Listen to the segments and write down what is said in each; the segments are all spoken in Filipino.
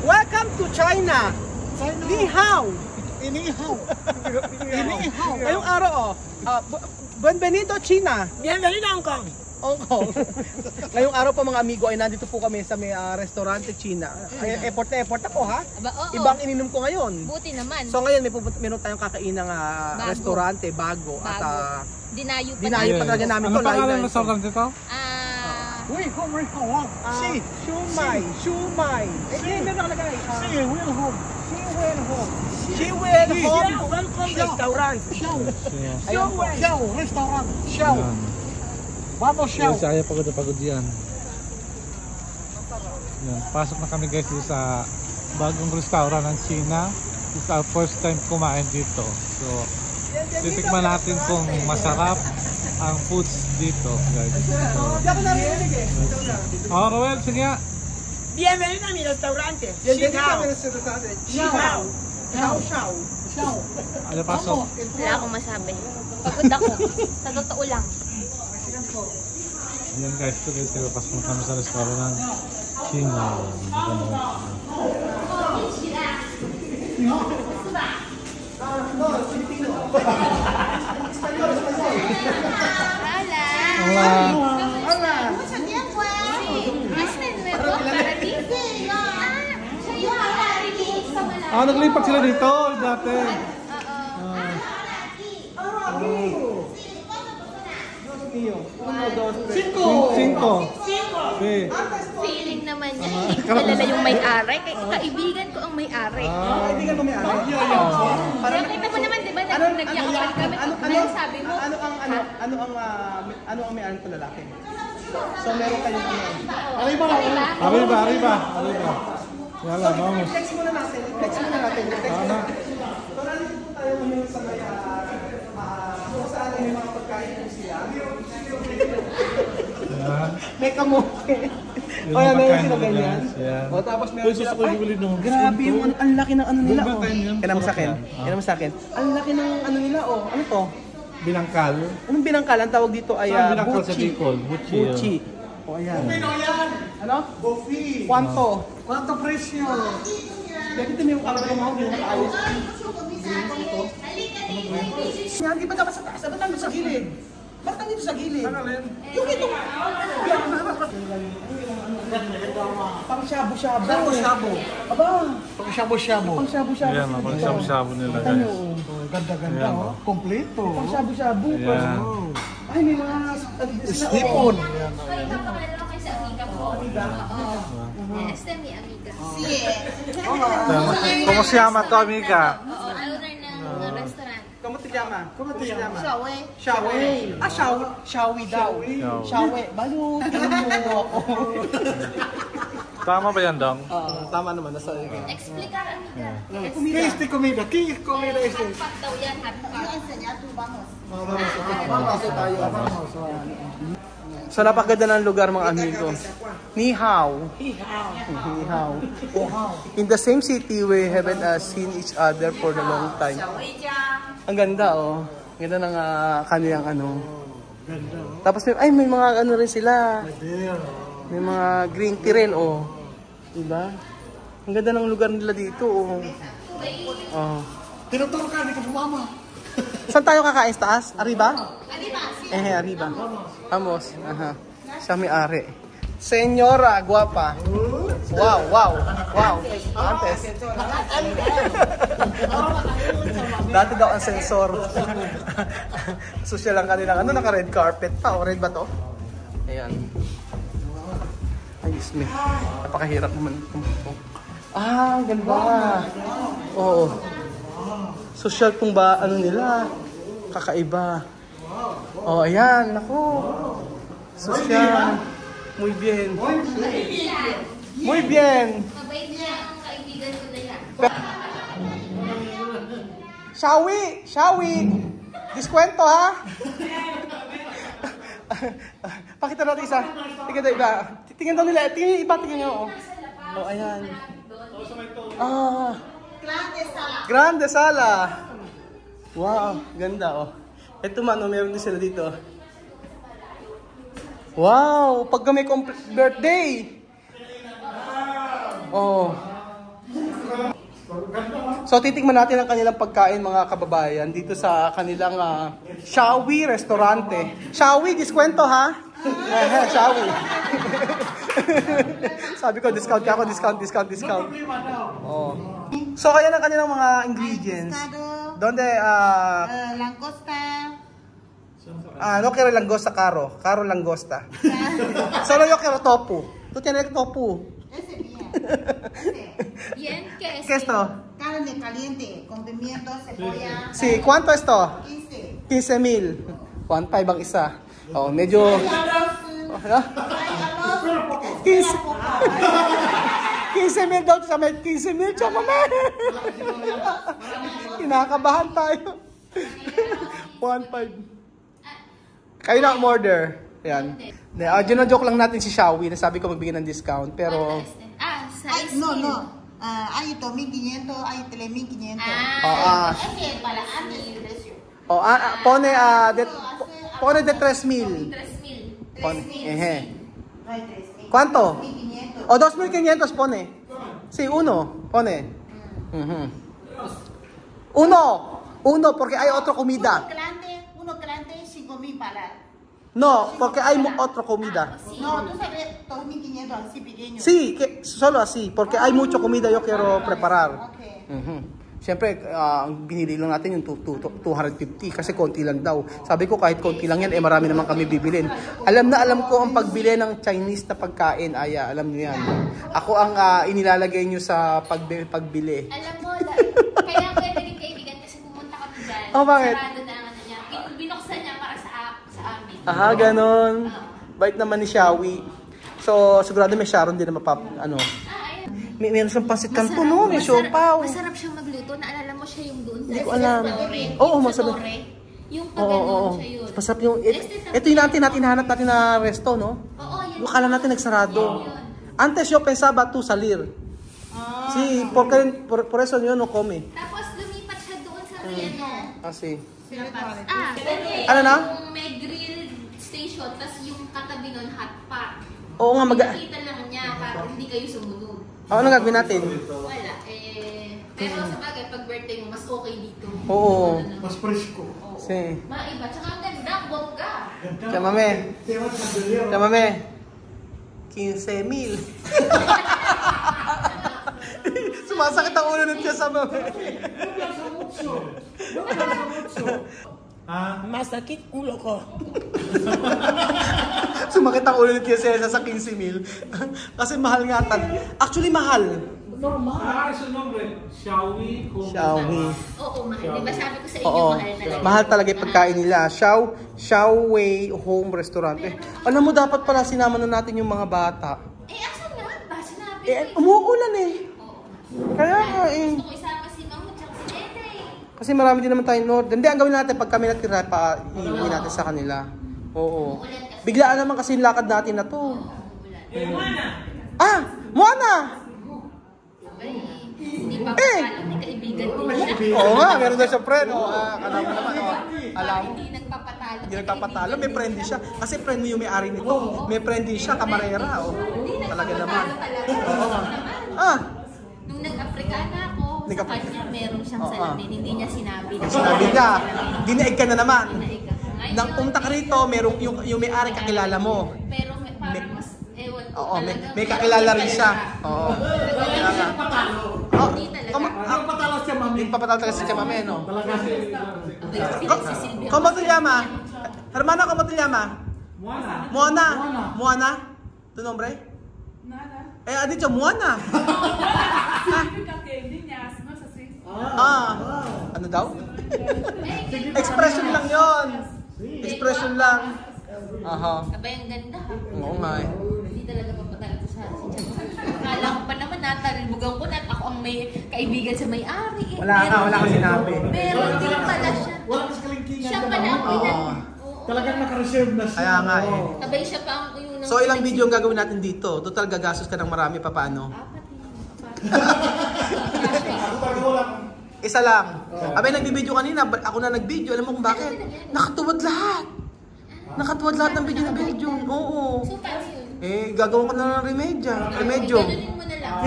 Welcome to China. Ni hao. Ni hao. Ni hao. Ngayong araw Bienvenido China. Bienvenido Hong Kong. Hong Kong. Ngayong araw po mga amigo ay nandito po kami sa may restaurante China. Effort na po ha. Ibang ininom ko ngayon. Buti naman. So ngayon meron tayong kakainang restaurante bago. At dinayo pa talaga namin to. Ano pangalan ng restaurant ito? Uy, home home. Si Shumai. Meron nakalagay. Si Will Home. She will home restaurant. Show restaurant. Show. Vamos show. Yes, kaya pagod yan. Yan. Pasok na kami guys dito sa bagong restaurant ng China. It's our first time kumain dito. So, titikman natin kung masarap ang foods dito guys. Roel, sige nga. Bienvenido a mi restaurante. Show. Ano pasok? Wala akong masabi. Pagod ako. Sa totoo lang. Yan guys, ito guys, pasok na kami sa restaurant ng China. Hola. Mucho tiempo, ¿Este nuevo para ti? Naglipat sila dito dati. Cinco. Feeling naman niya, hindi ko kilala yung may-ari. Kaibigan ko ang may-ari. Kaibigan mo may-ari? Parang kita mo naman, di ba? Nagyakapan kami. Ano sabi mo? Ano ang may-ari ko lalaki? So meron kayong Arriba. Yala, vamos. Text muna natin. So nandito po tayo ngayon sa may kung saan may mga pagkain po siya. May kamote. O yan, meron sila ganyan. O tapos meron sila. Grabe yung ang laki ng ano nila. Yan naman sa akin. Ang laki ng ano nila. Ano to? Binangkal. Anong binangkal? Ang tawag dito ay binangkal sa Bicol. Buchi. O ayan. Ano? Buffet. Quanto presyo? Dito may yung kalagay mo. Yung ayos. Hindi ba dapat sa taas? Ba't nandito sa gilid? Bakit nandito sa gilid? Yung ito. Pang shabu-shabu. Aba. Pang shabu-shabu. Pang shabu-shabu. Yan, pang shabu-shabu nila guys. Ganda. Kompleto. Pang shabu-shabu. Yan. Ay, may mga Hipon. Este mi amiga. ¿Cómo se llama tu amiga? Owner ng restaurant. Kamu te llama? Shawe. Shawi daw. Shawi. Balo. Ako. Tama ba yan, Dong? Tama naman. Explicar, amiga. ¿Qué es de comida? ¿Qué comida es de? Hotpot daw yan, hotpot. So napakaganda ng lugar mga amigo. Ni hao. In the same city we haven't seen each other for a long time. Ang ganda Ganda ng kanilang ano. Tapos may mga ano rin sila. May mga green tea rin Diba? Ang ganda ng lugar nila dito Tinuturo ka, hindi ka sumama. Saan tayo kakain sa taas? Arriba? Arriba. Vamos. Siya may-ari. Senyora, guwapa. Wow. Antes. Dati daw ang sensor. Social lang kanila. Naka-red carpet pa. Red ba to? Ayan. Ayos me. Napakahirap naman ito. Ganda. Social kung ba nila. Kakaiba. Ayan. Naku. Social. Muy bien. Mabait niya ang kaibigan ko na yan. Shawi. Diskwento ha. Pakita natin isa. Tingnan daw iba. Tingnan daw nila. Tingnan iba. Tingnan nyo. Ayan. Grande sala. Wow. Ganda Ito meron din sila dito. Wow! Pag may birthday! Oo. So titikman natin ang kanilang pagkain mga kababayan dito sa kanilang Shawi restaurante. Shawi, diskwento ha? Shawi. Sabi ko discount ka ako, discount. Oh. So kaya ang kanilang mga ingredients. Donde Langosta. No quiero langosta caro langosta. Solo yo quiero tofu. Tú tienes tofu. Ese bien. Bien, ¿qué es? ¿Qué es esto? Carne caliente con pimiento, cebolla. Sí, ¿cuánto esto? 15. 15,000. 1.5 ang isa. Oh, medyo... Ano? 15,000 daw sa may 15,000. Tsaka man. Kinakabahan tayo. 1.5. Kayo na order. Yan. Joke lang natin si Shawi. Nasabi ko magbigay ng discount. Pero... Ay, no. Hay 2,500, hay 3,500. Ese para mí el precio. Pone de 3,000. 3,000. Pone. Eje. Hay 3,000. ¿Cuánto? 2,500. O 2,500 pone. Sí, uno. Pone. Uno, porque hay otra comida. Uno grande, 5,000 para. No, porque hay otra comida. No, tú sabes, 2,500 así pequeño. Sí, solo así, porque hay mucha comida yo quiero preparar. Okay. Siyempre, binili lang natin yung 250 kasi konti lang daw. Sabi ko kahit konti lang yan, marami naman kami bibilin. Alam ko ang pagbili ng Chinese na pagkain, Aya, alam niyo yan. Ako ang inilalagay niyo sa pagbili. Alam mo, kaya ko yung kaibigan kasi pumunta kami dyan. Oh, bakit? Sarado na ang niya. Binuksan niya para sa amin. Aha, ganon. Bait naman ni Shawi. So, sigurado may Sharon din na Ayun. Meron siyang pansit kanto, no? May siopaw. Masarap siyang magluto. Naalala mo siya yung doon. Hindi ko alam. Oo, masarap. Yung pag-ganon siya yun. Masarap yung... Ito yung natin hanap natin na resto, no? Oo, yun. Yung kala natin nagsarado. Antes yo pensaba tú salir. Sí, por eso yo no come. Tapos lumipat siya doon sa Riano. Así. Ano na? Yung may grill station, tapos yung katabi nun hot pot. Oo nga, Nakita lang niya para hindi kayo sumunod. Ano gagawin natin? Wala. Pero sa bagay, pag birthday mo, mas okay dito. Oo. Mas presko. Sí. Maiba. Tsaka ang ganda, bongga. Llámame. 15,000. Sumasakit ang ulo ng tiya sa mami. Masakit ulo ko. Sumakit ang ulo ng tiya sa 15,000. Kasi mahal nga Actually, mahal. Ah, ese nombre, Shawi. Shawi. Oo, mahal. Diba sabi ko sa inyo, Oo. mahal talaga. Mahal talaga yung pagkain nila. Shawi Home Restaurant. Alam mo, dapat pala sinama na natin yung mga bata. Asan na? Ba, sinabi ko Umuulan eh. Kaya nga eh. Gusto ko isama si Mamo at si Dede. Kasi marami din naman tayong order. Hindi, ang gawin natin pag kami natira pa, iuwi natin sa kanila. Oo. Biglaan naman kasi yung lakad natin na to. Moana! Hindi pa alam ni kaibigan din. Oo nga, meron daw siya friend. Alam mo naman. Alam. Hindi nagpapatalo. Hindi nagpapatalo. May friend din siya. Kasi friend mo yung may-ari nito. May friend din siya, kamarera. Talaga naman. Nung nag-Afrikana ako, sa kanya meron siyang salamin. Hindi niya sinabi. Sinabi ka, dinaig ka na naman. Dinaig ka. Nang punta ka rito, merong yung may-ari kakilala mo. Pero parang mas, ewan ko. Oo, talagang may kakilala rin siya. Oo. Kaya nga. Hindi talaga. Patalas siya, mami. Papatal talaga si Chamame, no? Talaga si... Si Silvia. ¿Cómo te llama? Hermano, ¿cómo te llama? Moana. Moana. ¿Tu nombre? Nada. Ha dicho Moana. Significa que niñas, no es así. Ano daw? Expression lang yon. Expression lang. Aha. Abay, ang ganda ha. Oo nga eh. Hindi talaga papatalo ko sa si Chamame. Akala ko pa naman natalbugan ko na ako ang may kaibigan sa may-ari. Wala kang sinabi. Meron din pala siya. Wala kasi kalingkingan. Siya pala ang Oo. Talagang naka-reserve na siya. Kaya nga eh. Abay siya pa ang yung... So ilang video ang gagawin natin dito? Total gagastos ka ng marami pa paano? Isa lang. Abay nagbibideo kanina, ako na nagbideo. Alam mo kung bakit? Nakatuwad lahat. Nakatuwad lahat ng video na video. Oo. So, paano yun? Gagawin ko na ng remedyo. Ganunin mo na lang.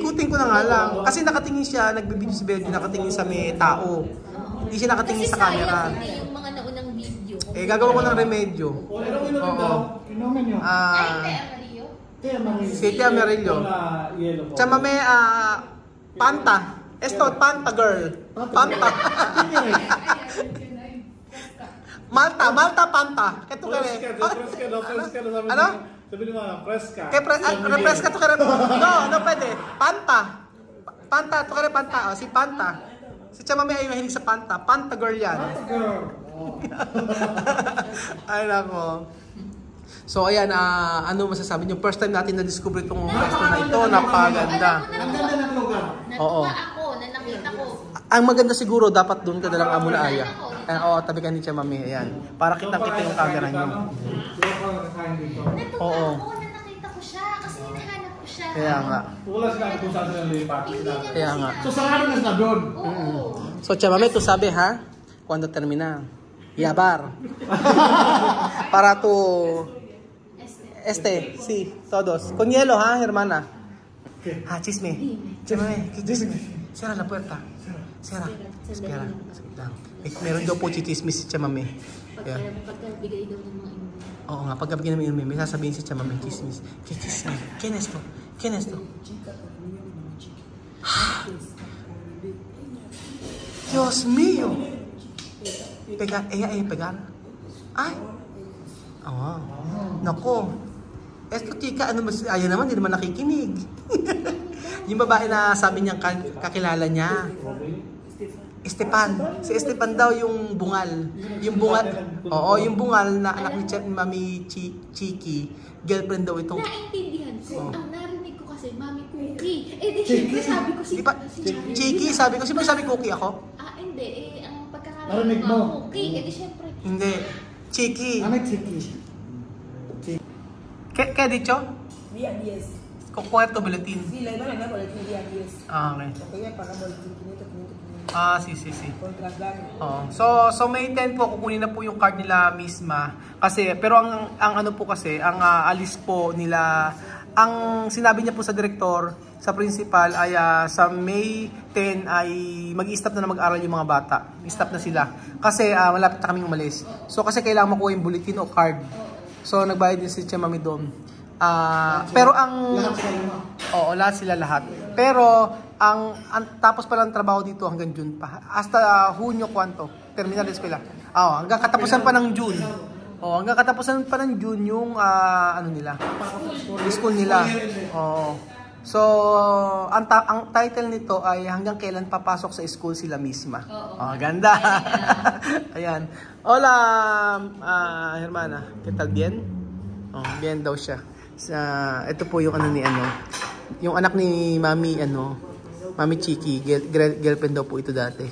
Iikutin ko na nga lang. Kasi nakatingin siya, nagbibideo si Belgium, nakatingin sa may tao. Hindi siya nakatingin sa camera. Kasi sayang yung mga naunang video. Gagawa ko ng remedyo. Oo. Inumin nyo. Si Tia Amarillo. Chamame, Panta. Esto, Panta girl. Panta. Malta, Panta. Ito ka rin. Ano? Sabi mo nga, fresca. Refresca to ka rin. No, pwede. Panta. Panta, to ka rin Panta. Si Panta. Si Chamame ay mahilig sa Panta. Panta girl yan. Ay, nako. So ayan, ano masasabi niyo? First time natin na-discover itong pwesto na ito, napaganda. Ang ganda ng lugar. Oo. Natuwa ako na nakita ko. Ang maganda siguro, dapat doon ka na lang amuna aya. Oo, tabi ka ni Chamame, ayan. Para kitang-kita yung camera niyo. Natuwa Oo. ako na nakita ko siya kasi hinahanap ko siya. Kaya nga. Wala sila kung saan sila lipat. Kaya nga. So sarado na sila doon. Oo. So Chamame, tu sabi ha, cuando termina, yabar. Para tu... sí, todos. Con hielo, ha, hermana. Chisme. Chamame, chisme. Cierra la puerta. Cierra. Espera. Meron daw po chichismis si Chamame. Pagkabigay daw ng mga inumin. Oo nga, pagkabigyan namin yung may sasabihin si Chamame, chismis. Chismis. ¿Quién es to? ¿Quién es to? Dios mío. Ella pegar. Ay. Oo. Nako. Esto tika, ano mas, ayaw naman, hindi naman nakikinig. Yung babae na sabi niyang kakilala niya. Estepan. Si Estepan daw yung bungal. Yung bungal. Oo, yung bungal na anak ni Mami Chiki. Girlfriend daw itong... Naintindihan ko. Ang narinig ko kasi, Mami Cookie. Di syempre sabi ko si Chiki, sabi ko. Sino sabi Cookie ako? Hindi. Ang Narinig pagkakala mo. ko, Cookie. Di syempre. Hindi. Chiki. Ano chiki? ¿Qué ha dicho? Día 10. ¿Con cuánto boletín? Sí, la iban a dar boletín día 10. Ah, okay. Porque ella paga boletín 500. Ah, sí. Con traslado. Oo. So May 10 po, kukunin na po yung card nila misma. Kasi, pero ang ano po kasi, ang alis po nila, ang sinabi niya po sa direktor, sa principal, ay sa May 10 ay mag-i-stop na mag-aral yung mga bata. I-stop na sila. Kasi malapit na kaming umalis. So kasi kailangan makuha yung bulletin o card. So nagbayad din si Chamame doon. Pero ang... Lahat sila mo. Oo, lahat sila lahat. Pero ang tapos pa lang trabaho dito hanggang June pa. Hasta Hunyo kwanto. Terminal eskwela. Hanggang katapusan pa ng June. Hanggang katapusan pa ng June yung ano nila. School nila. So, ang title nito ay hanggang kailan papasok sa school sila misma. Ganda. Ayan. Hola, hermana. ¿Qué tal? Bien? Bien daw siya. Ito po yung ano ni ano. Yung anak ni Mami Mami Chiki, girlfriend daw po ito dati.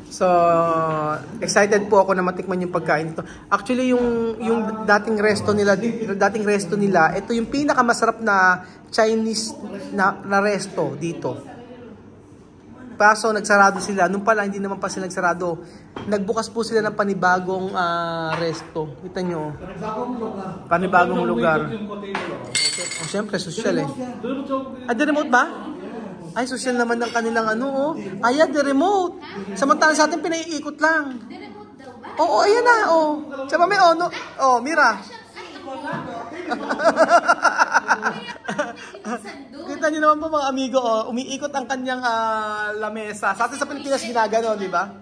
So, excited po ako na matikman yung pagkain nito. Actually, yung dating resto nila, ito yung pinakamasarap na Chinese na resto dito. Kaso nagsarado sila. Nung pala, hindi naman pa sila nagsarado. Nagbukas po sila ng panibagong resto. Kita nyo. Panibagong lugar. Siyempre, social eh. The remote ba? Ay, social naman ng kanilang Ayan, the remote. Samantala sa atin, pinaiikot lang. The remote daw ba? Oo, ayan na. Chamame, mira. Kita niyo naman po mga amigo, umiikot ang kanyang lamesa. Sa atin sa Pilipinas ginagano, di ba?